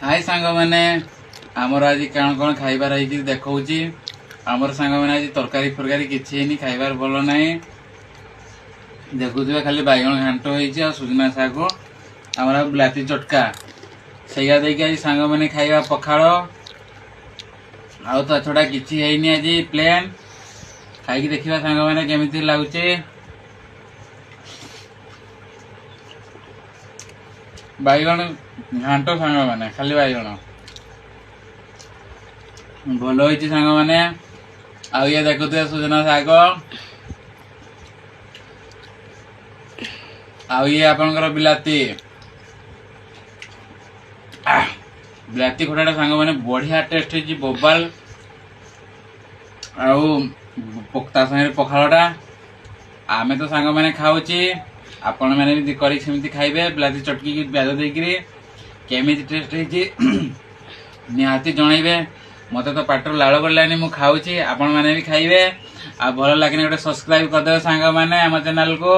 हाय सांग मैंने आमर आज कौन कौन खाइबार देखा आमर सांग मैंने आज तरकारी फरकारी किसी खाइबार भल ना देखुवे खाली बैगण घाट हो सुजना शाग आमर बिलाती चटका सैया देकी आज सांग मैंने खाइबा पखाड़ आउ तो छड़ा किसी है आज प्लेन खाई देखा सांग मैंने केमी लगुचे बैगण घाट सांग मैंने खाली बैगण भल हो सांग मैंने आ ये देखुए सुजना शाग आ ये आपनकर बिलाती बिलाती खटाटा सांग मैंने बढ़िया टेस्ट है बोबाल आक्ता सागर पखाड़ा आमे तो सांग मैंने खाऊची आपण मैंने भी करमी खाइबे बिलाती चटकी की प्याज देकरी केमी टेस्ट है निहाती जनइबे मत तो पाटर लाड़ गलानी मु खाऊची आपण मैंने भी खाइबे आ भल लगे गोटे सब्सक्राइब करदे सांग मैंने आम चैनल को।